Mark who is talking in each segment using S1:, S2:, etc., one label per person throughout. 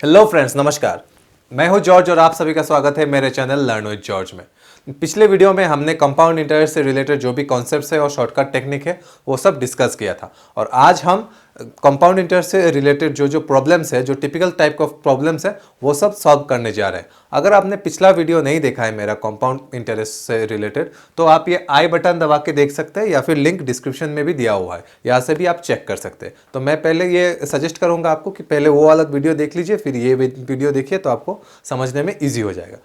S1: Hello friends, नमस्कार। मैं हूं जॉर्ज और आप सभी का स्वागत है मेरे चैनल लर्न विद जॉर्ज में। पिछले वीडियो में हमने कंपाउंड इंटरेस्ट से रिलेटेड जो भी कॉन्सेप्ट्स है और शॉर्टकट टेक्निक है वो सब डिस्कस किया था। और आज हम कंपाउंड इंटरेस्ट से रिलेटेड जो प्रॉब्लम्स है, जो टिपिकल टाइप ऑफ प्रॉब्लम्स है, वो सब सॉल्व करने जा रहे हैं। अगर आपने पिछला वीडियो नहीं देखा है मेरा कंपाउंड इंटरेस्ट से रिलेटेड, तो आप ये आई बटन दबा के देख सकते हैं या फिर लिंक डिस्क्रिप्शन में भी दिया हुआ है, यहाँ से भी आप चेक कर सकते हैं। तो मैं पहले ये सजेस्ट करूंगा आपको कि पहले वो वाला वीडियो देख लीजिए, फिर ये वीडियो देखिए, तो आपको समझने में ईजी हो जाएगा।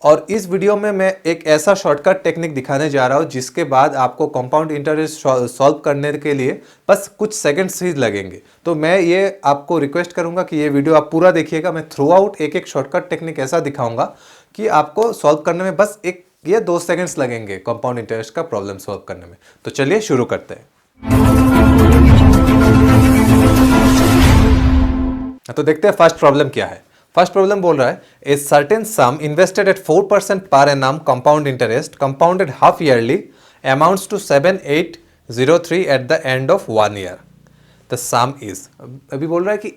S1: और इस वीडियो में मैं एक ऐसा शॉर्टकट टेक्निक दिखाने जा रहा हूँ जिसके बाद आपको कंपाउंड इंटरेस्ट सॉल्व करने के लिए बस कुछ सेकंड्स ही लगेंगे। तो मैं ये आपको रिक्वेस्ट करूंगा कि ये वीडियो आप पूरा देखिएगा। मैं थ्रू आउट एक एक शॉर्टकट टेक्निक ऐसा दिखाऊंगा कि आपको सॉल्व करने में बस एक या 2 सेकंड्स लगेंगे कंपाउंड इंटरेस्ट का प्रॉब्लम सॉल्व करने में। तो चलिए शुरू करते हैं। तो देखते हैं फर्स्ट प्रॉब्लम क्या है। फर्स्ट प्रॉब्लम बोल रहा है a certain sum invested at 4% per annum compound interest compounded half yearly amounts to 7803 at the end of 1 year. The sum is, अभी बोल रहा है कि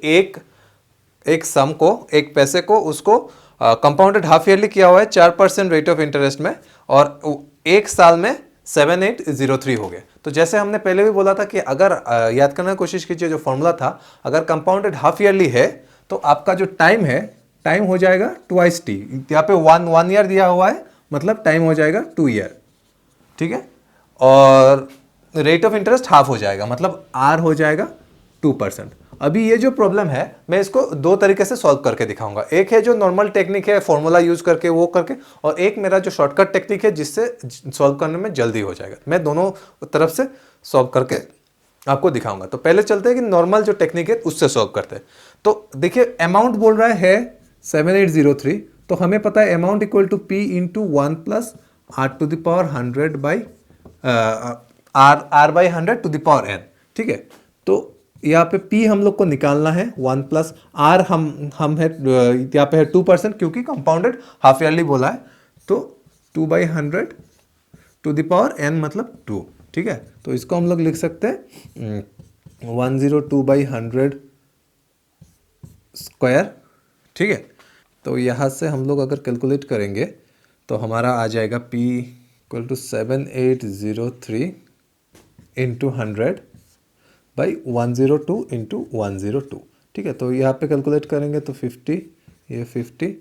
S1: एक सम को, एक पैसे को उसको कंपाउंडेड हाफ ईयरली किया हुआ है 4% रेट ऑफ इंटरेस्ट में, और एक साल में 7803 हो गए। तो जैसे हमने पहले भी बोला था कि अगर याद करने की कोशिश कीजिए, जो फॉर्मूला था, अगर कंपाउंडेड हाफ ईयरली है तो आपका जो टाइम है, टाइम हो जाएगा ट्वाइस टी। यहाँ पे वन ईयर दिया हुआ है, मतलब टाइम हो जाएगा 2 ईयर, ठीक है। और रेट ऑफ इंटरेस्ट हाफ हो जाएगा, मतलब आर हो जाएगा 2%। अभी ये जो प्रॉब्लम है, मैं इसको 2 तरीके से सॉल्व करके दिखाऊंगा। एक है जो नॉर्मल टेक्निक है, फॉर्मूला यूज करके वो करके, और एक मेरा जो शॉर्टकट टेक्निक है जिससे सॉल्व करने में जल्दी हो जाएगा। मैं दोनों तरफ से सॉल्व करके आपको दिखाऊंगा। तो पहले चलते हैं कि नॉर्मल जो टेक्निक है उससे सॉल्व करते हैं। तो देखिए, अमाउंट बोल रहा है 7803, तो हमें पता है amount equal to P into 1 plus R to the power 100 by R by 100 to the power N, ठीक है। तो यहाँ पे p हम लोग को निकालना है 1 प्लस आर, हम है यहाँ पे है 2% क्योंकि कंपाउंडेड हाफ ईयरली बोला है, तो 2/100 टू द पावर n मतलब 2, ठीक है। तो इसको हम लोग लिख सकते हैं 102/100 स्क्वायर, ठीक है। तो यहाँ से हम लोग अगर कैलकुलेट करेंगे तो हमारा आ जाएगा p equal to 7803 into 100 by 102 into 102, ठीक है। तो यहाँ पे कैलकुलेट करेंगे तो 50, ये 50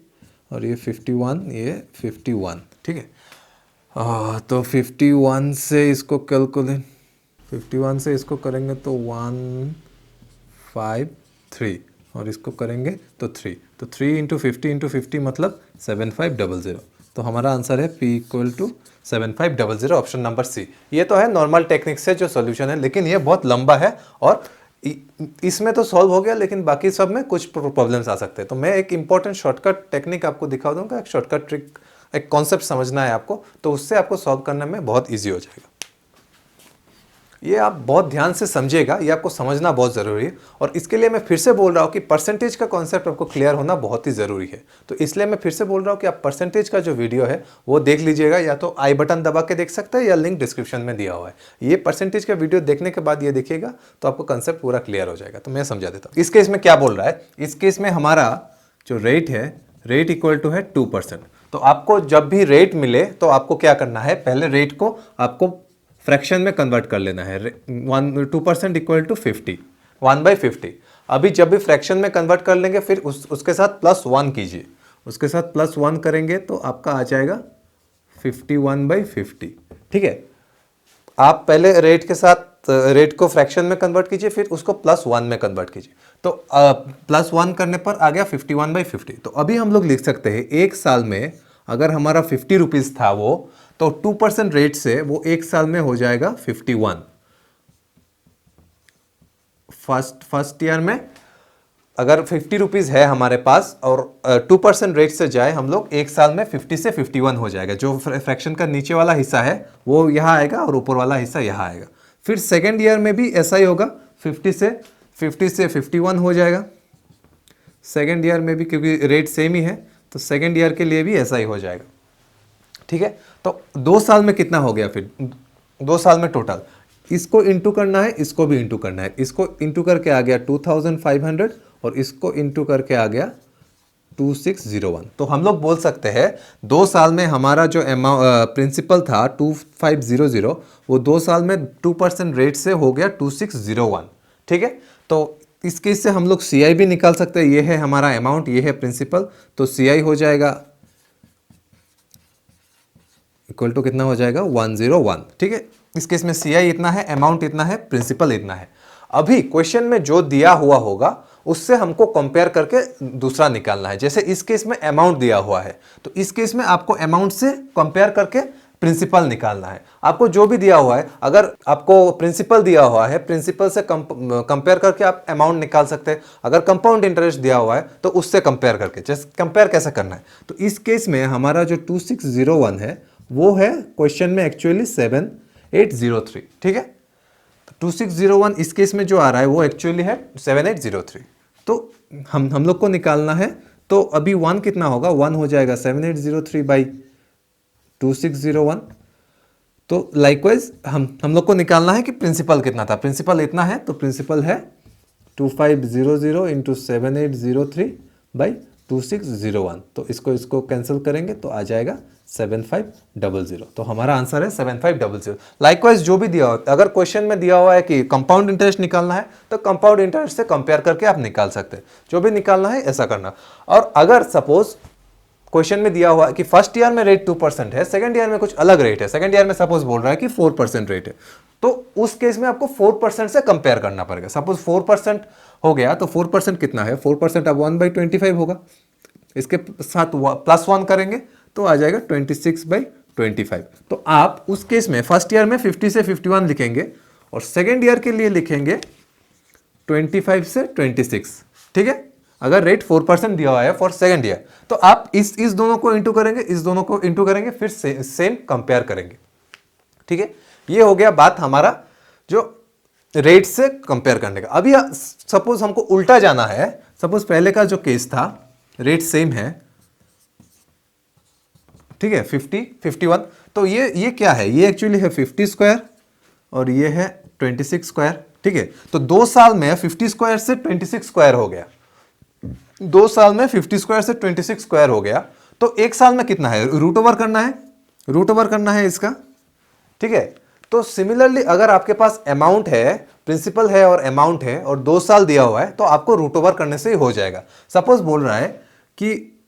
S1: और ये 51, ये 51, ठीक है। तो 51 से इसको कैलकुलेट, 51 से इसको करेंगे तो 153, और इसको करेंगे तो 3, तो 3 इंटू 50 मतलब 7500। तो हमारा आंसर है p equal to 7500, option number C. ये तो है नॉर्मल टेक्निक से जो सॉल्यूशन है, लेकिन ये बहुत लंबा है और इसमें तो सॉल्व हो गया, लेकिन बाकी सब में कुछ प्रॉब्लम्स आ सकते हैं। तो मैं एक इंपॉर्टेंट शॉर्टकट टेक्निक आपको दिखा दूंगा, एक शॉर्टकट ट्रिक, एक कॉन्सेप्ट समझना है आपको, तो उससे आपको सॉल्व करने में बहुत ईजी हो जाएगा। ये आप बहुत ध्यान से समझिएगा, ये आपको समझना बहुत ज़रूरी है। और इसके लिए मैं फिर से बोल रहा हूँ कि परसेंटेज का कॉन्सेप्ट आपको क्लियर होना बहुत ही ज़रूरी है। तो इसलिए मैं फिर से बोल रहा हूँ कि आप परसेंटेज का जो वीडियो है वो देख लीजिएगा, या तो आई बटन दबा के देख सकते हैं या लिंक डिस्क्रिप्शन में दिया हुआ है। ये परसेंटेज का वीडियो देखने के बाद ये देखिएगा तो आपको कंसेप्ट पूरा क्लियर हो जाएगा। तो मैं समझा देता हूँ। इस केस में क्या बोल रहा है, इस केस में हमारा जो रेट है, रेट इक्वल टू है 2%। तो आपको जब भी रेट मिले तो आपको क्या करना है, पहले रेट को आपको फ्रैक्शन में कन्वर्ट कर लेना है। 2% इक्वल टू 50, 1/50। अभी जब भी फ्रैक्शन में कन्वर्ट कर लेंगे फिर उसके साथ +1 कीजिए, उसके साथ +1 करेंगे तो आपका आ जाएगा 51/50, ठीक है। आप पहले रेट के साथ रेट को फ्रैक्शन में कन्वर्ट कीजिए, फिर उसको +1 में कन्वर्ट कीजिए। तो +1 करने पर आ गया 51/50। तो अभी हम लोग लिख सकते हैं एक साल में अगर हमारा 50 रुपीज़ था वो, तो 2% रेट से वो एक साल में हो जाएगा 51। फर्स्ट ईयर में अगर 50 रुपीज़ है हमारे पास और 2% रेट से जाए हम लोग, एक साल में 50 से 51 हो जाएगा। जो फ्रैक्शन का नीचे वाला हिस्सा है वो यहाँ आएगा और ऊपर वाला हिस्सा यहाँ आएगा। फिर सेकेंड ईयर में भी ऐसा ही होगा, 50 से 51 हो जाएगा सेकेंड ईयर में भी, क्योंकि रेट सेम ही है। तो सेकेंड ईयर के लिए भी ऐसा ही हो जाएगा, ठीक है। तो 2 साल में कितना हो गया, फिर 2 साल में टोटल इसको इंटू करना है, इसको भी इंटू करना है। इसको इंटू करके आ गया 2500 और इसको इंटू करके आ गया 2601। तो हम लोग बोल सकते हैं 2 साल में हमारा जो प्रिंसिपल था 2500, वो 2 साल में 2% रेट से हो गया 2601। ठीक है, तो इस केस से हम लोग CI भी निकाल सकते हैं। ये है हमारा अमाउंट, ये है प्रिंसिपल, तो CI हो जाएगा इक्वल टू कितना हो जाएगा 101। ठीक है, इस केस में CI इतना है, अमाउंट इतना है, प्रिंसिपल इतना है। अभी क्वेश्चन में जो दिया हुआ होगा उससे हमको कंपेयर करके दूसरा निकालना है। जैसे इस केस में अमाउंट दिया हुआ है, तो इस केस में आपको अमाउंट से कंपेयर करके प्रिंसिपल निकालना है। आपको जो भी दिया हुआ है, अगर आपको प्रिंसिपल दिया हुआ है, प्रिंसिपल से कंपेयर करके आप अमाउंट निकाल सकते हैं। अगर कंपाउंड इंटरेस्ट दिया हुआ है तो उससे कंपेयर करके, जैसे कंपेयर कैसे करना है, तो इस केस में हमारा जो 2601 है वो है क्वेश्चन में एक्चुअली 7803। ठीक है, 2601 इस केस में जो आ रहा है वो एक्चुअली है 7803। तो हम लोग को निकालना है, तो अभी 1 कितना होगा, 1 हो जाएगा 7803 बाई 2601। तो लाइकवाइज हम लोग को निकालना है कि प्रिंसिपल कितना था। प्रिंसिपल इतना है, तो प्रिंसिपल है 2500 इंटू 7803 बाई 2601। तो इसको कैंसिल करेंगे तो आ जाएगा 7500। तो हमारा आंसर है 7500। लाइकवाइज जो भी दिया हो, अगर क्वेश्चन में दिया हुआ है कि कंपाउंड इंटरेस्ट निकालना है तो कंपाउंड इंटरेस्ट से कंपेयर करके आप निकाल सकते हैं। जो भी निकालना है ऐसा करना। और अगर सपोज क्वेश्चन में दिया हुआ है कि फर्स्ट ईयर में रेट 2% है, सेकंड ईयर में कुछ अलग रेट है, सेकंड ईयर में सपोज बोल रहा है कि 4% रेट है, तो उस केस में आपको 4% से कंपेयर करना पड़ेगा। सपोज 4% हो गया तो 4% कितना है, 4% अब 1/25 होगा। इसके साथ +1 करेंगे तो आ जाएगा 26/25। तो आप उस केस में फर्स्ट ईयर में 50 से 51 लिखेंगे और सेकेंड ईयर के लिए लिखेंगे 25 से 26। ठीक है, अगर रेट 4% दिया हुआ है फॉर सेकेंड ईयर, तो आप इस दोनों को इंटू करेंगे, इस दोनों को इंटू करेंगे, फिर सेम कंपेयर करेंगे। ठीक है, ये हो गया बात हमारा जो रेट से कंपेयर करने का। अभी सपोज हमको उल्टा जाना है। सपोज पहले का जो केस था, रेट सेम है, ठीक है, 50 51, तो ये क्या है, ये एक्चुअली है 50 स्क्वायर और ये है 26 स्क्वायर। ठीक है, तो 2 साल में 50 स्क्वायर से 26 स्क्वायर हो गया। 2 साल में 50 स्क्वायर से 26 स्क्वायर हो गया, तो 1 साल में कितना है, रूट ओवर करना है, रूट ओवर करना है इसका। ठीक है, तो सिमिलरली अगर आपके पास अमाउंट है, प्रिंसिपल है और अमाउंट है और 2 साल दिया हुआ है, तो आपको रूट ओवर करने से ही हो जाएगा। सपोज बोल रहा है कि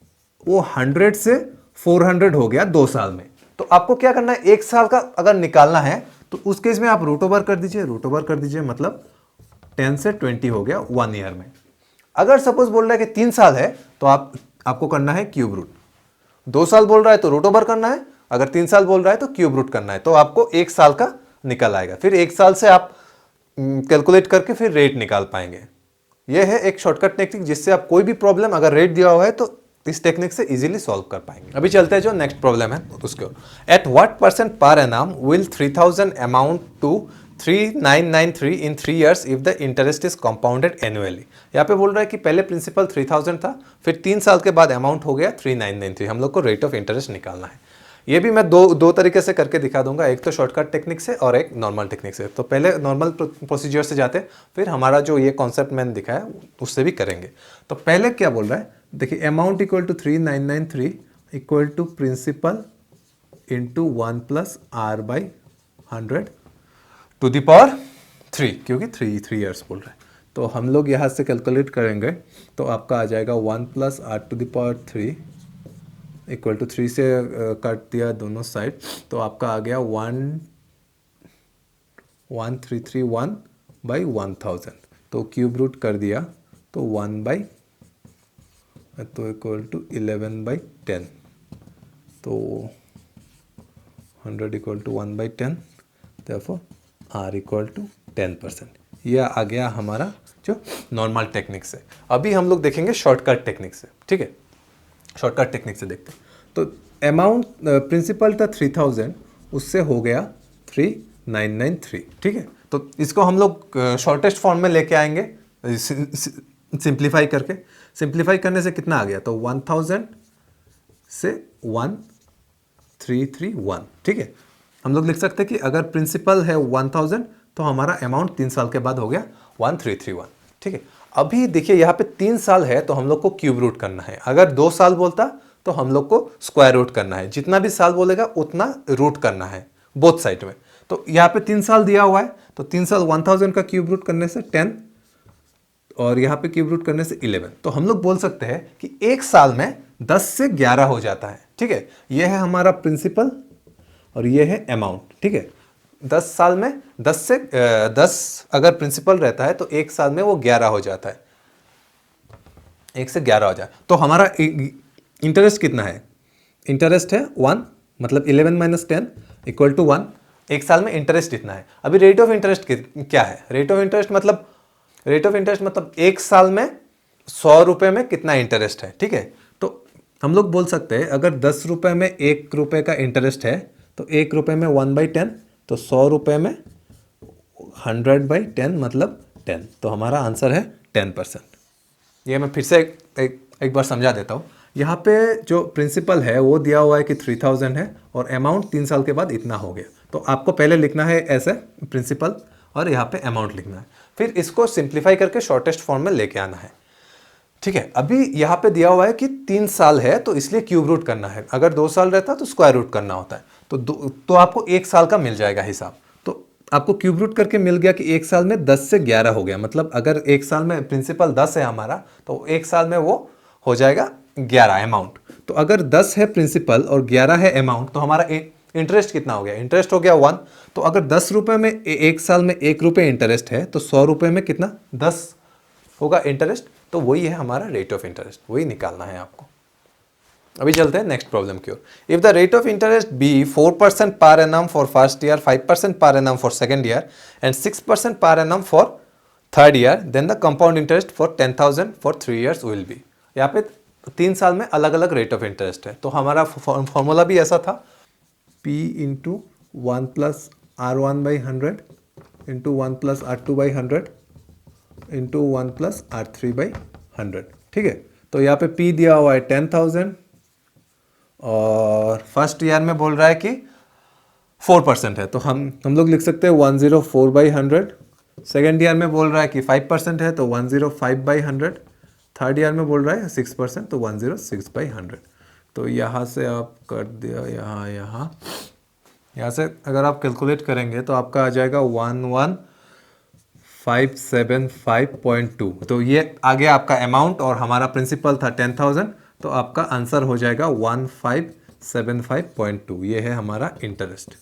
S1: वो 100 से 400 हो गया 2 साल में, तो आपको क्या करना है, 1 साल का अगर निकालना है तो उस केस में आप रूट ओवर कर दीजिए, रूट ओवर कर दीजिए, मतलब 10 से 20 हो गया 1 ईयर में। अगर सपोज बोल रहा है कि 3 साल है तो आपको करना है क्यूब रूट। 2 साल बोल रहा है तो रूट ओवर करना है, अगर 3 साल बोल रहा है तो क्यूब रूट करना है, तो आपको 1 साल का निकल आएगा। फिर 1 साल से आप कैलकुलेट करके फिर रेट निकाल पाएंगे। यह है एक शॉर्टकट टेक्निक जिससे आप कोई भी प्रॉब्लम अगर रेट दिया हुआ है तो इस टेक्निक से इजीली सॉल्व कर पाएंगे। अभी चलते हैं जो नेक्स्ट प्रॉब्लम है उसके। At what percent per annum will 3000 amount to 3993 in 3 years if the interest is compounded annually. यहाँ पे बोल रहा है कि पहले प्रिंसिपल 3000 था, फिर 3 साल के बाद अमाउंट हो गया 3993। हम लोग को रेट ऑफ इंटरेस्ट निकालना है। ये भी मैं दो तरीके से करके दिखा दूंगा, एक तो शॉर्टकट टेक्निक से और एक नॉर्मल टेक्निक से। तो पहले नॉर्मल प्रोसीजर से जाते, फिर हमारा जो ये कॉन्सेप्ट मैंने दिखाया उससे भी करेंगे। तो पहले क्या बोल रहा है, देखिए, amount equal to 3993 equal to principal into 1 + r/100 to the power 3, क्योंकि 3 years बोल रहा है। तो हम लोग यहाँ से कैलकुलेट करेंगे तो आपका आ जाएगा 1 + r⁻³ इक्वल टू 3 से काट दिया दोनों साइड, तो आपका आ गया 11331/1000। तो क्यूब रूट कर दिया तो 1 तो इक्वल टू 11/10, तो 100 equal to 1/10, therefore r equal to 10%। यह आ गया हमारा जो नॉर्मल टेक्निक से। अभी हम लोग देखेंगे शॉर्टकट टेक्निक से। ठीक है, शॉर्टकट टेक्निक से देखते हैं। तो अमाउंट प्रिंसिपल था 3000, उससे हो गया 3993। ठीक है, तो इसको हम लोग शॉर्टेस्ट फॉर्म में लेके आएंगे सिंप्लीफाई करके। सिंप्लीफाई करने से कितना आ गया, तो 1000 से 1331। ठीक है, हम लोग लिख सकते हैं कि अगर प्रिंसिपल है 1000 तो हमारा अमाउंट 3 साल के बाद हो गया 1331। ठीक है। अभी देखिए यहाँ पे 3 साल है तो हम लोग को क्यूब रूट करना है, अगर 2 साल बोलता तो हम लोग को स्क्वायर रूट करना है, जितना भी साल बोलेगा उतना रूट करना है बोथ साइड में। तो यहाँ पे 3 साल दिया हुआ है तो 3 साल 1000 का क्यूब रूट करने से 10 और यहाँ पे क्यूब रूट करने से 11। तो हम लोग बोल सकते हैं कि एक साल में 10 से 11 हो जाता है, ठीक है। ये है हमारा प्रिंसिपल और ये है अमाउंट, ठीक है। 10 साल में 10 अगर प्रिंसिपल रहता है तो एक साल में वो 11 हो जाता है, 1 से 11 हो जाए। तो हमारा इंटरेस्ट कितना है, इंटरेस्ट है 1, मतलब 11 माइनस 10 इक्वल टू 1। एक साल में इंटरेस्ट इतना है। अभी रेट ऑफ इंटरेस्ट क्या है, रेट ऑफ इंटरेस्ट मतलब एक साल में 100 रुपये में कितना इंटरेस्ट है, ठीक है। तो हम लोग बोल सकते हैं अगर 10 रुपये में 1 रुपये का इंटरेस्ट है तो 1 रुपये में 1/10, तो 100 रुपये में 100/10 मतलब 10। तो हमारा आंसर है 10%। ये मैं फिर से एक बार समझा देता हूँ। यहाँ पे जो प्रिंसिपल है वो दिया हुआ है कि 3000 है और अमाउंट 3 साल के बाद इतना हो गया। तो आपको पहले लिखना है ऐसे प्रिंसिपल और यहाँ पे अमाउंट लिखना है, फिर इसको सिंप्लीफाई करके शॉर्टेस्ट फॉर्म में लेके आना है, ठीक है। अभी यहाँ पे दिया हुआ है कि 3 साल है तो इसलिए क्यूब रूट करना है, अगर 2 साल रहता तो स्क्वायर रूट करना होता है। तो आपको 1 साल का मिल जाएगा हिसाब। तो आपको क्यूब रूट करके मिल गया कि 1 साल में 10 से 11 हो गया, मतलब अगर 1 साल में प्रिंसिपल 10 है हमारा तो 1 साल में वो हो जाएगा 11 अमाउंट। तो अगर 10 है प्रिंसिपल और 11 है अमाउंट तो हमारा इंटरेस्ट कितना हो गया, इंटरेस्ट हो गया 1। तो अगर 10 रुपये में 1 साल में 1 रुपये इंटरेस्ट है तो 100 रुपये में कितना 10 होगा इंटरेस्ट। तो वही है हमारा रेट ऑफ इंटरेस्ट, वही निकालना है आपको। अभी चलते हैं नेक्स्ट प्रॉब्लम की ओर। If the rate of interest be 4% per annum for first year, 5% per annum for second year and 6% per annum for third year, then the compound interest for 10,000 for 3 years will be. यहाँ पे 3 साल में अलग अलग rate of interest है। तो हमारा formula भी ऐसा था, P into 1 plus R1/100 into 1 plus R2/100 into 1 plus R3/100, ठीक है। तो यहाँ पे P दिया हुआ है 10,000 और फर्स्ट ईयर में बोल रहा है कि 4% है तो हम लोग लिख सकते हैं 104/100। सेकेंड ईयर में बोल रहा है कि 5% है तो 105/100। थर्ड ईयर में बोल रहा है 6% तो 106/100। तो यहाँ से आप कर दिया, यहाँ से अगर आप कैलकुलेट करेंगे तो आपका आ जाएगा 11575.2। तो ये आ गया आपका अमाउंट और हमारा प्रिंसिपल था 10,000, तो आपका आंसर हो जाएगा 1575.2। ये है हमारा इंटरेस्ट।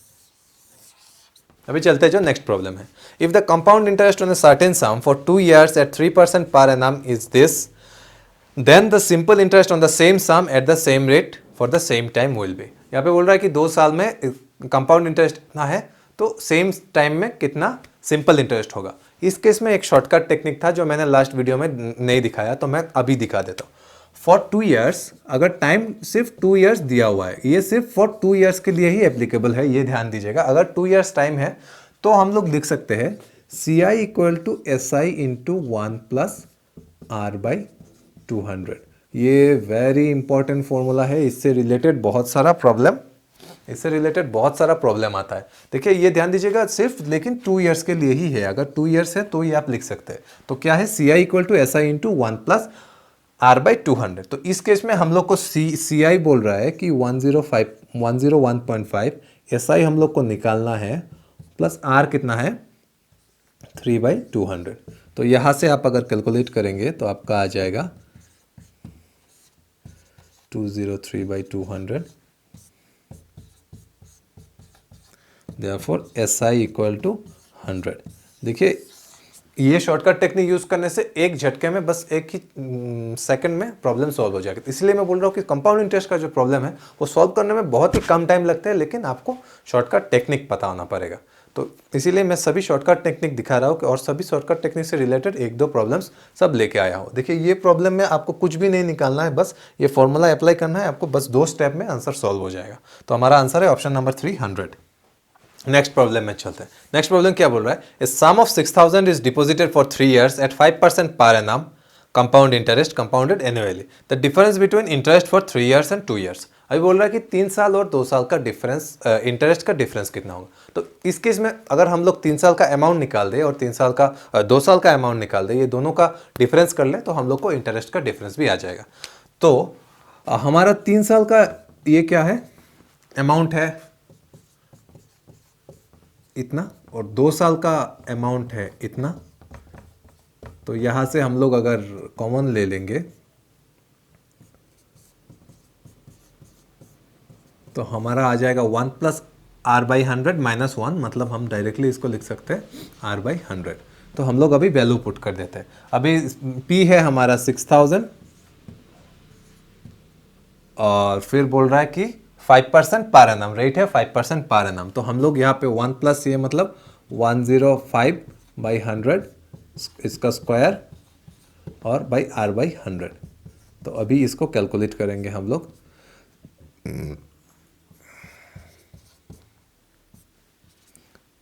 S1: अभी चलते हैं जो नेक्स्ट प्रॉब्लम है। If the compound interest on a certain sum for 2 years at 3% per annum is this, then the simple interest on the same sum at the same rate for the same time will be. यहाँ पे बोल रहा है कि 2 साल में compound interest कितना है तो सेम टाइम में कितना सिंपल इंटरेस्ट होगा। इस केस में एक शॉर्टकट टेक्निक था जो मैंने लास्ट वीडियो में नहीं दिखाया, तो मैं अभी दिखा देता हूँ। फॉर 2 years, अगर टाइम सिर्फ 2 years दिया हुआ है, ये सिर्फ फॉर 2 years के लिए ही एप्लीकेबल है, ये ध्यान दीजिएगा। अगर 2 years टाइम है तो हम लोग लिख सकते हैं CI equal to SI into 1 plus R/200। ये वेरी इंपॉर्टेंट फॉर्मूला है, इससे रिलेटेड बहुत सारा प्रॉब्लम आता है। देखिए ये ध्यान दीजिएगा, सिर्फ लेकिन 2 years के लिए ही है। अगर 2 years है तो ये आप लिख सकते हैं। तो क्या है, CI equal to SI into 1 plus R/200। तो इस केस में हम लोग को CI बोल रहा है कि 101.5, SI हम लोग को निकालना है, प्लस R कितना है 3/200। तो यहाँ से आप अगर कैलकुलेट करेंगे तो आपका आ जाएगा 203/200। Therefore SI equal to 100। देखिए ये शॉर्टकट टेक्निक यूज करने से एक झटके में बस एक ही सेकंड में प्रॉब्लम सॉल्व हो जाएगा। इसलिए मैं बोल रहा हूँ कि कंपाउंड इंटरेस्ट का जो प्रॉब्लम है वो सॉल्व करने में बहुत ही कम टाइम लगता है, लेकिन आपको शॉर्टकट टेक्निक पता होना पड़ेगा। तो इसीलिए मैं सभी शॉर्टकट टेक्निक दिखा रहा हूँ और सभी शॉर्टकट टेक्निक से रिलेटेड 1-2 प्रॉब्लम्स सब लेके आया हूँ। देखिए ये प्रॉब्लम में आपको कुछ भी नहीं निकालना है, बस ये फॉर्मूला अप्लाई करना है आपको, बस 2 स्टेप में आंसर सॉल्व हो जाएगा। तो हमारा आंसर है ऑप्शन नंबर 3, 100। नेक्स्ट प्रॉब्लम में चलते हैं। नेक्स्ट प्रॉब्लम क्या बोल रहा है, a sum of 6,000 is deposited for 3 years at 5% per annum compound interest compounded annually. The difference between interest for 3 years and 2 years। अभी बोल रहा है कि 3 साल और 2 साल का डिफरेंस, इंटरेस्ट का डिफरेंस कितना होगा। तो इस केस में अगर हम लोग 3 साल का अमाउंट निकाल दें और 2 साल का अमाउंट निकाल दें, ये दोनों का डिफरेंस कर लें तो हम लोग को इंटरेस्ट का डिफरेंस भी आ जाएगा। तो हमारा 3 साल का ये क्या है, अमाउंट है इतना, और 2 साल का अमाउंट है इतना। तो यहां से हम लोग अगर कॉमन ले लेंगे तो हमारा आ जाएगा 1 प्लस आर बाई 100 माइनस 1, मतलब हम डायरेक्टली इसको लिख सकते हैं आर बाई 100। तो हम लोग अभी वैल्यू पुट कर देते हैं। अभी पी है हमारा 6000 और फिर बोल रहा है कि 5% पर एनम, रेट है 5% पर एनम। तो हम लोग यहाँ पे 1 प्लस ये मतलब 105 बाई 100 इसका स्क्वायर और बाई आर बाई 100। तो अभी इसको कैलकुलेट करेंगे हम लोग।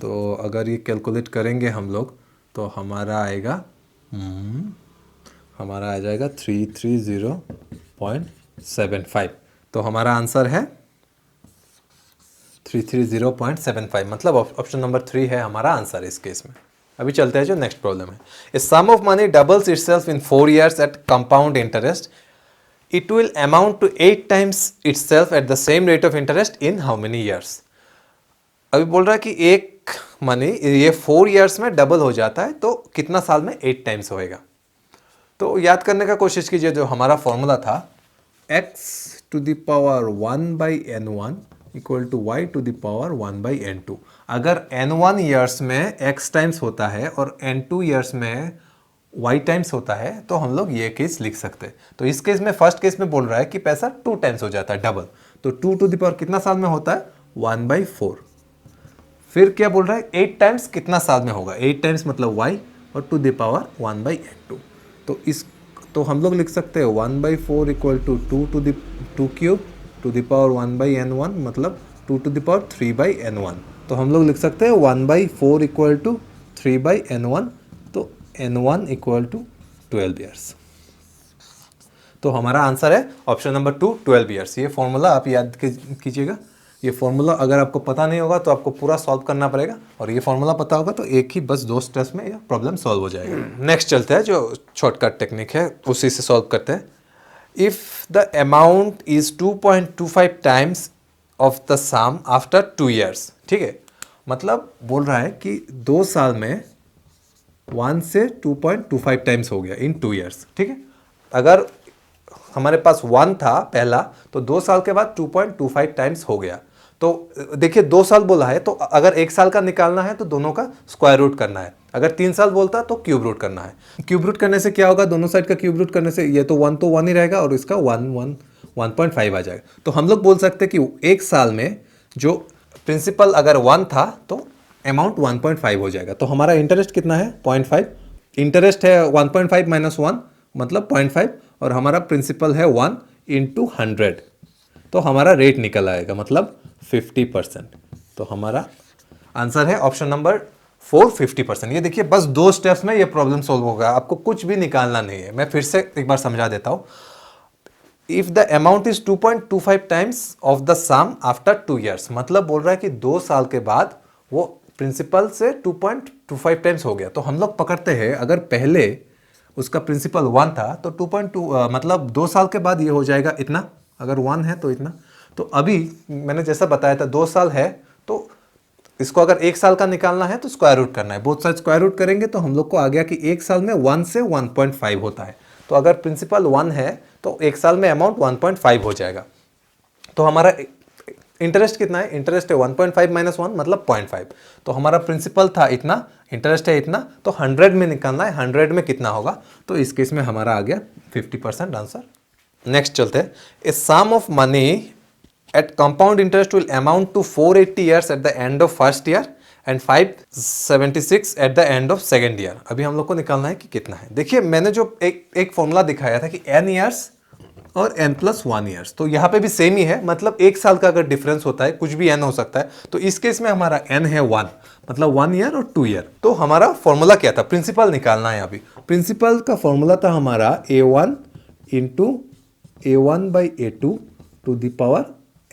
S1: तो अगर ये कैलकुलेट करेंगे हम लोग तो हमारा आएगा हमारा आ जाएगा 330.75। तो हमारा आंसर है 330.75, मतलब ऑप्शन नंबर 3 है हमारा आंसर इस केस में। अभी चलते हैं जो नेक्स्ट प्रॉब्लम है। A sum of money doubles itself in 4 years at compound interest, it will amount to 8 times itself at the same rate of interest in how many years. अभी बोल रहा है कि एक मनी ये 4 years में double हो जाता है तो कितना साल में 8 times होएगा। तो याद करने का कोशिश कीजिए, जो हमारा फॉर्मूला था x to the power 1 by n1 equal to y to the power 1 by n2। अगर n1 years में x टाइम्स होता है और n2 years में y टाइम्स होता है तो हम लोग ये केस लिख सकते हैं। तो इस केस में फर्स्ट केस में बोल रहा है कि पैसा 2 times हो जाता है डबल, तो 2 टू द पावर कितना साल में होता है 1/4। फिर क्या बोल रहा है 8 times कितना साल में होगा, 8 times मतलब y और टू द पावर 1/n2। तो हम लोग लिख सकते हैं 1/4 equal to 2 to the 2 cube to the power 1/n1, मतलब 2 टू द पावर 3/n1। तो हम लोग लिख सकते हैं 1/4 इक्वल टू 3/n1, तो n1 इक्वल टू 12 years। तो हमारा आंसर है ऑप्शन नंबर 2 12 years। ये फॉर्मूला आप याद कीजिएगा। ये फॉर्मूला अगर आपको पता नहीं होगा तो आपको पूरा सॉल्व करना पड़ेगा, और ये फॉर्मूला पता होगा तो एक ही बस 2 स्टेप्स में ये प्रॉब्लम सॉल्व हो जाएगा। नेक्स्ट चलते हैं जो शॉर्टकट टेक्निक है उसी से सॉल्व करते हैं। If the amount is 2.25 times of the sum after 2 years, ठीक है, मतलब बोल रहा है कि 2 साल में 1 से 2.25 times हो गया इन 2 years, ठीक है। अगर हमारे पास 1 था पहला तो 2 साल के बाद 2.25 times हो गया। तो देखिए 2 साल बोला है तो अगर 1 साल का निकालना है तो दोनों का स्क्वायर रूट करना है। अगर 3 साल बोलता तो क्यूब रूट करना है। क्यूब रूट करने से क्या होगा, दोनों साइड का क्यूब रूट करने से ये तो 1 ही रहेगा और इसका 1.5 आ जाएगा। तो हम लोग बोल सकते हैं कि 1 साल में जो प्रिंसिपल अगर 1 था तो अमाउंट 1.5 हो जाएगा। तो हमारा इंटरेस्ट कितना है 0.5, इंटरेस्ट है 1.5 माइनस 1 मतलब 0.5, और हमारा प्रिंसिपल है 1 इंटू 100, तो हमारा रेट निकल आएगा मतलब 50%। तो हमारा आंसर है ऑप्शन नंबर 4 50%। ये देखिए बस 2 स्टेप्स में ये प्रॉब्लम सॉल्व होगा, आपको कुछ भी निकालना नहीं है। मैं फिर से एक बार समझा देता हूँ। If the amount is 2.25 times of the sum after 2 years, मतलब बोल रहा है कि 2 साल के बाद वो प्रिंसिपल से 2.25 times हो गया। तो हम लोग पकड़ते हैं अगर पहले उसका प्रिंसिपल 1 था तो 2.2 मतलब 2 साल के बाद ये हो जाएगा इतना, अगर 1 है तो इतना। तो अभी मैंने जैसा बताया था 2 साल है तो इसको अगर 1 साल का निकालना है तो स्क्वायर रूट करना है। बोथ साइड स्क्वायर रूट करेंगे तो हम लोग को आ गया कि 1 साल में 1 से 1.5 होता है। तो अगर प्रिंसिपल 1 है तो 1 साल में अमाउंट 1.5 हो जाएगा। तो हमारा इंटरेस्ट कितना है, इंटरेस्ट है 1.5 माइनस 1 मतलब 0.5। तो हमारा प्रिंसिपल था इतना, इंटरेस्ट है इतना, तो 100 में निकालना है, 100 में कितना होगा। तो इस केस में हमारा आ गया 50% आंसर। नेक्स्ट चलते हैं। A sum of money at compound interest will amount to 480 years at the end of first year and 576 at the end of second year. अभी हम लोग को निकालना है कि कितना है। देखिए मैंने जो एक फॉर्मूला दिखाया था कि n years और n+1 years, तो यहाँ पे भी सेम ही है, मतलब 1 साल का अगर डिफरेंस होता है, कुछ भी n हो सकता है। तो इस केस में हमारा n है 1, मतलब 1 year और 2 year। तो हमारा फॉर्मूला क्या था, प्रिंसिपल निकालना है। अभी प्रिंसिपल का फॉर्मूला था हमारा a1 into a1/a2 to the power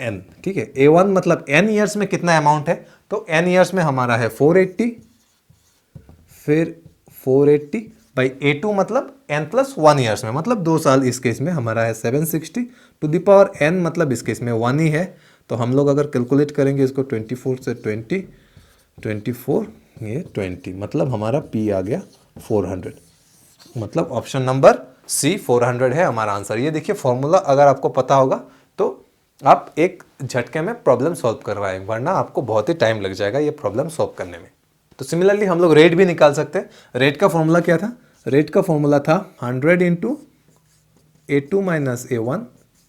S1: n, ठीक है। A1 मतलब n ईयर्स में कितना अमाउंट है, तो n ईयर्स में हमारा है 480, फिर 480 बाई A2 मतलब n प्लस 1 ईयर्स में, मतलब 2 साल, इस केस में हमारा है 760 टू द पावर n, मतलब इस केस में 1 ही है। तो हम लोग अगर कैलकुलेट करेंगे इसको 24 से 20, 24 ये 20, मतलब हमारा P आ गया 400, मतलब ऑप्शन नंबर सी 400 है हमारा आंसर। ये देखिए फॉर्मूला अगर आपको पता होगा तो आप एक झटके में प्रॉब्लम सॉल्व करवाएं, वरना आपको बहुत ही टाइम लग जाएगा ये प्रॉब्लम सॉल्व करने में। तो सिमिलरली हम लोग रेट भी निकाल सकते हैं। रेट का फॉर्मूला क्या था, रेट का फॉर्मूला था 100 into A2 minus A1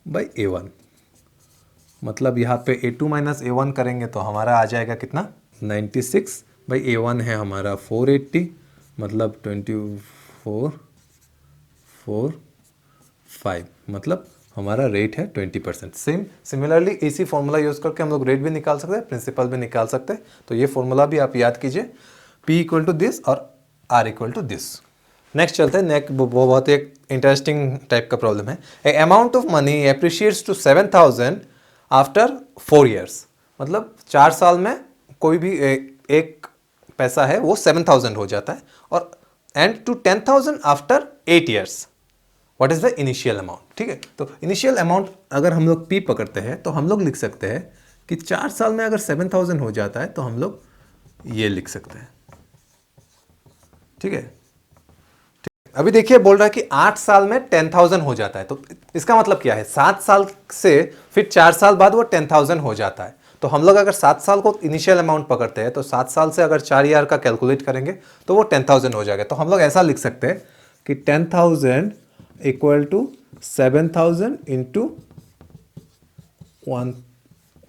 S1: by A1, मतलब यहाँ पे A2 माइनस A1 करेंगे तो हमारा आ जाएगा कितना 96 बाई A1 है हमारा 480, मतलब 24 4 5, मतलब हमारा रेट है 20%। सेम सिमिलरली इसी फॉर्मूला यूज़ करके हम लोग रेट भी निकाल सकते हैं, प्रिंसिपल भी निकाल सकते हैं। तो ये फॉर्मूला भी आप याद कीजिए, P इक्वल टू दिस और R equal to this. Next चलते हैं। नेक्स्ट बहुत ही एक इंटरेस्टिंग टाइप का प्रॉब्लम है। A amount of money appreciates to 7000 after 4 years, मतलब 4 साल में कोई भी एक पैसा है वो 7000 हो जाता है, और and to 10000 after 8 years, what is the initial amount, ठीक है। तो इनिशियल अमाउंट अगर हम लोग P पकड़ते हैं तो हम लोग लिख सकते हैं कि 4 साल में अगर 7000 हो जाता है तो हम लोग ये लिख सकते हैं, ठीक है। अभी देखिए बोल रहा है कि 8 साल में 10000 हो जाता है, तो इसका मतलब क्या है, 7 साल से फिर 4 साल बाद वो 10000 हो जाता है। तो हम लोग अगर 7 साल को इनिशियल अमाउंट पकड़ते हैं तो 7 साल से अगर 4 ईयर का कैलकुलेट करेंगे तो वो 10000 हो जाएगा। तो हम लोग ऐसा लिख सकते हैं कि 10000 equal to 7000 into 1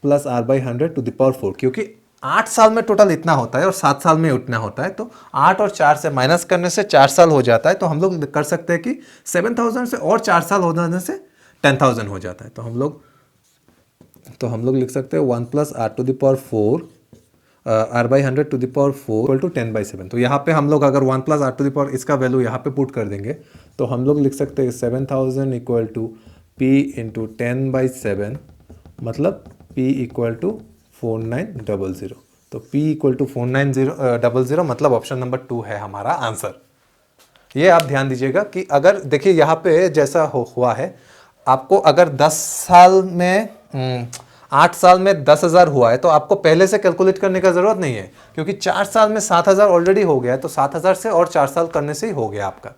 S1: plus R by 100 to the power 4, क्योंकि 8 साल में टोटल इतना होता है और 7 साल में उतना होता है, तो 8 और 4 से माइनस करने से 4 साल हो जाता है। तो हम लोग कर सकते हैं कि 7000 से और 4 साल हो जाने से 10000 हो जाता है। तो हम लोग लिख सकते हैं 1 plus R to the power 4 R by 100 to the power 4 equal to 10/7। तो यहाँ पे हम लोग अगर 1 plus R to the power इसका वैल्यू यहाँ पे पुट कर देंगे तो हम लोग लिख सकते हैं 7000 इक्वल टू P इंटू 10/7, मतलब P इक्वल टू 4900। तो P इक्वल टू 4900 मतलब ऑप्शन नंबर 2 है हमारा आंसर। ये आप ध्यान दीजिएगा कि अगर देखिए यहाँ पे जैसा हुआ है, आपको अगर 10 साल में 8 साल में 10,000 हुआ है तो आपको पहले से कैलकुलेट करने का जरूरत नहीं है, क्योंकि 4 साल में 7,000 ऑलरेडी हो गया है, तो 7,000 से और 4 साल करने से ही हो गया आपका।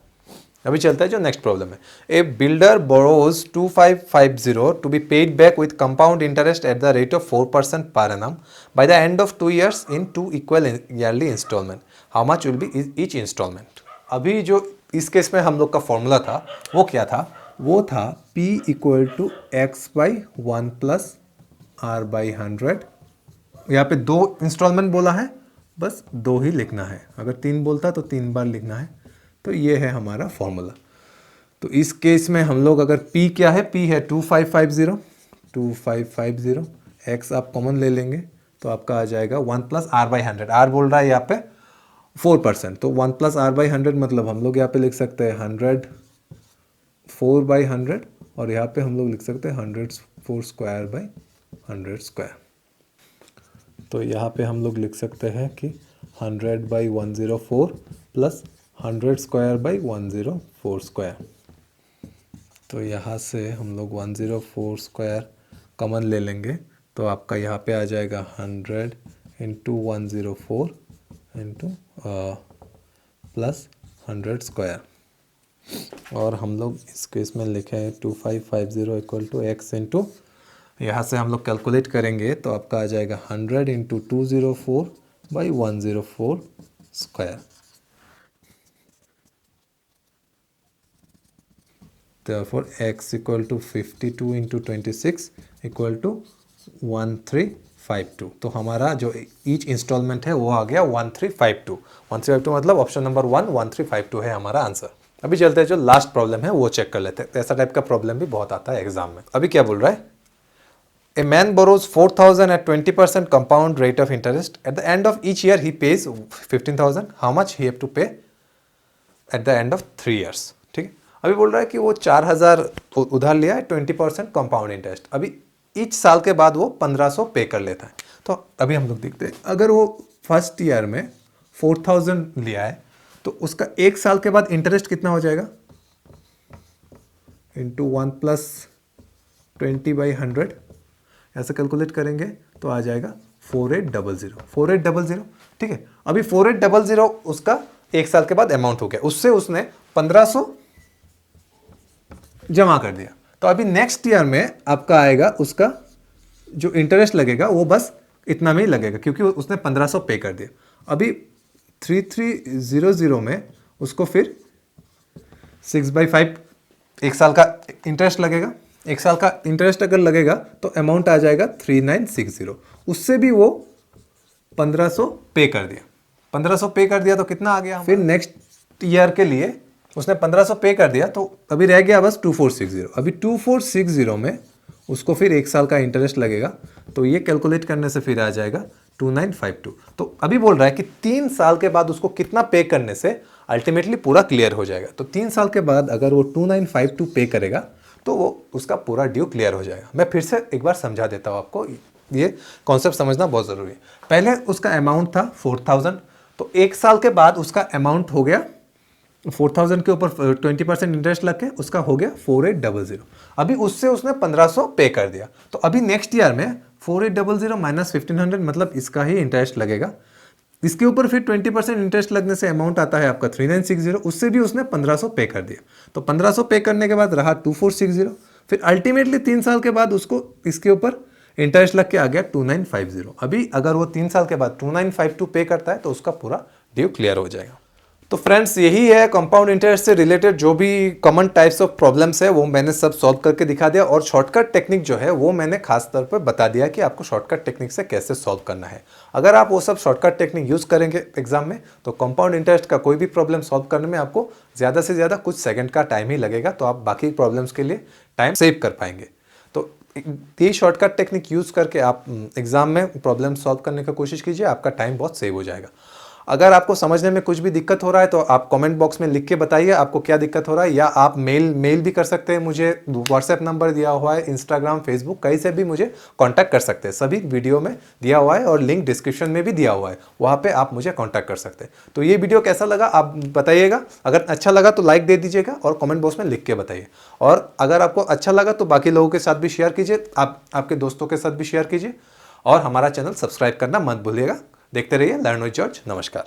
S1: अभी चलता है जो नेक्स्ट प्रॉब्लम है। A builder borrows 2550 to be paid back with compound interest at the rate of 4% per annum by the end of 2 years in 2 equal yearly installment, how much will be each installment. अभी जो इस case में हम लोग का formula था वो क्या था, वो था P equal to X by 1 plus R by 100। यहाँ पे 2 इंस्टॉलमेंट बोला है, बस 2 ही लिखना है, अगर 3 बोलता तो 3 बार लिखना है। तो ये है हमारा फॉर्मूला। तो इस केस में हम लोग अगर P क्या है, P है 2550, x आप कॉमन ले लेंगे तो आपका आ जाएगा 1 प्लस R बाई 100। R बोल रहा है यहाँ पे 4%, तो 1 प्लस R बाई 100 मतलब हम लोग यहाँ पे लिख सकते हैं 100 4/100, और यहाँ पे हम लोग लिख सकते हैं 104 स्क्वायर बाई 100 स्क्वायर। तो यहाँ पे हम लोग लिख सकते हैं कि 100/104 प्लस 100 स्क्वायर बाई 104 स्क्वायर। तो यहाँ से हम लोग 104 स्क्वायर कॉमन ले लेंगे तो आपका यहाँ पे आ जाएगा 100 इंटू 104 इंटू प्लस 100 स्क्वायर, और हम लोग इस केस में लिखे हैं 2550 इक्वल टू एक्स इंटू, यहाँ से हम लोग कैलकुलेट करेंगे तो आपका आ जाएगा 100 into 204 by 104 square. Therefore x equal to 52 into 26 equal to 1352। तो हमारा जो ईच इंस्टॉलमेंट है वो आ गया 1352। 1352 मतलब ऑप्शन नंबर 1 1352 है हमारा आंसर। अभी चलते हैं जो लास्ट प्रॉब्लम है वो चेक कर लेते हैं। ऐसा टाइप का प्रॉब्लम भी बहुत आता है एग्जाम में। अभी क्या बोल रहा है, a man borrows 4000 at 20% compound rate of interest, at the end of each year he pays 15,000, how much he have to pay at the end of 3 years. ठीक है, अभी बोल रहा है कि वो 4000 उधार लिया है 20% कंपाउंड इंटरेस्ट। अभी ईच साल के बाद वो 1500 पे कर लेता है। तो अभी हम लोग देखते हैं, अगर वो फर्स्ट ईयर में 4000 लिया है तो उसका एक साल के बाद इंटरेस्ट कितना हो जाएगा, इंटू 1 प्लस 20/100, ऐसा कैलकुलेट करेंगे तो आ जाएगा 4800। ठीक है, अभी 4800 उसका एक साल के बाद अमाउंट हो गया, उससे उसने 1500 जमा कर दिया। तो अभी नेक्स्ट ईयर में आपका आएगा, उसका जो इंटरेस्ट लगेगा वो बस इतना में ही लगेगा क्योंकि उसने 1500 पे कर दिया। अभी 3300 में उसको फिर 6/5 एक साल का इंटरेस्ट लगेगा। एक साल का इंटरेस्ट अगर लगेगा तो अमाउंट आ जाएगा 3960। उससे भी वो 1500 पे कर दिया। 1500 पे कर दिया तो कितना आ गया, फिर नेक्स्ट ईयर के लिए उसने 1500 पे कर दिया तो अभी रह गया बस 2460। अभी 2460 में उसको फिर एक साल का इंटरेस्ट लगेगा, तो ये कैलकुलेट करने से फिर आ जाएगा 2952। तो अभी बोल रहा है कि 3 साल के बाद उसको कितना पे करने से अल्टीमेटली पूरा क्लियर हो जाएगा। तो 3 साल के बाद अगर वो 2952 पे करेगा तो वो उसका पूरा ड्यू क्लियर हो जाएगा। मैं फिर से एक बार समझा देता हूँ आपको, ये कॉन्सेप्ट समझना बहुत ज़रूरी है। पहले उसका अमाउंट था 4000, तो एक साल के बाद उसका अमाउंट हो गया 4000 के ऊपर 20% इंटरेस्ट लग के उसका हो गया 4800। अभी उससे उसने 1500 पे कर दिया, तो अभी नेक्स्ट ईयर में 4800 माइनस 1500 मतलब इसका ही इंटरेस्ट लगेगा। इसके ऊपर फिर 20% इंटरेस्ट लगने से अमाउंट आता है आपका 3960, उससे भी उसने 1500 पे कर दिया। तो 1500 पे करने के बाद रहा 2460, फिर अल्टीमेटली 3 साल के बाद उसको इसके ऊपर इंटरेस्ट लग के आ गया 2950। अभी अगर वो 3 साल के बाद 2952 पे करता है तो उसका पूरा ड्यू क्लियर हो जाएगा। तो फ्रेंड्स यही है कंपाउंड इंटरेस्ट से रिलेटेड जो भी कॉमन टाइप्स ऑफ प्रॉब्लम्स है वो मैंने सब सॉल्व करके दिखा दिया, और शॉर्टकट टेक्निक जो है वो मैंने खास तौर पर बता दिया कि आपको शॉर्टकट टेक्निक से कैसे सॉल्व करना है। अगर आप वो सब शॉर्टकट टेक्निक यूज़ करेंगे एग्जाम में तो कंपाउंड इंटरेस्ट का कोई भी प्रॉब्लम सॉल्व करने में आपको ज़्यादा से ज़्यादा कुछ सेकंड का टाइम ही लगेगा, तो आप बाकी प्रॉब्लम्स के लिए टाइम सेव कर पाएंगे। तो ये शॉर्टकट टेक्निक यूज़ करके आप एग्जाम में प्रॉब्लम सॉल्व करने का कोशिश कीजिए, आपका टाइम बहुत सेव हो जाएगा। अगर आपको समझने में कुछ भी दिक्कत हो रहा है तो आप कमेंट बॉक्स में लिख के बताइए आपको क्या दिक्कत हो रहा है, या आप मेल भी कर सकते हैं, मुझे व्हाट्सएप नंबर दिया हुआ है, इंस्टाग्राम, फेसबुक कहीं से भी मुझे कांटेक्ट कर सकते हैं, सभी वीडियो में दिया हुआ है और लिंक डिस्क्रिप्शन में भी दिया हुआ है, वहाँ पे आप मुझे कांटेक्ट कर सकते हैं। तो ये वीडियो कैसा लगा आप बताइएगा, अगर अच्छा लगा तो लाइक दे दीजिएगा और कमेंट बॉक्स में लिख के बताइए, और अगर आपको अच्छा लगा तो बाकी लोगों के साथ भी शेयर कीजिए, आपके दोस्तों के साथ भी शेयर कीजिए, और हमारा चैनल सब्सक्राइब करना मत भूलिएगा। देखते रहिए लर्न विद जॉर्ज। नमस्कार।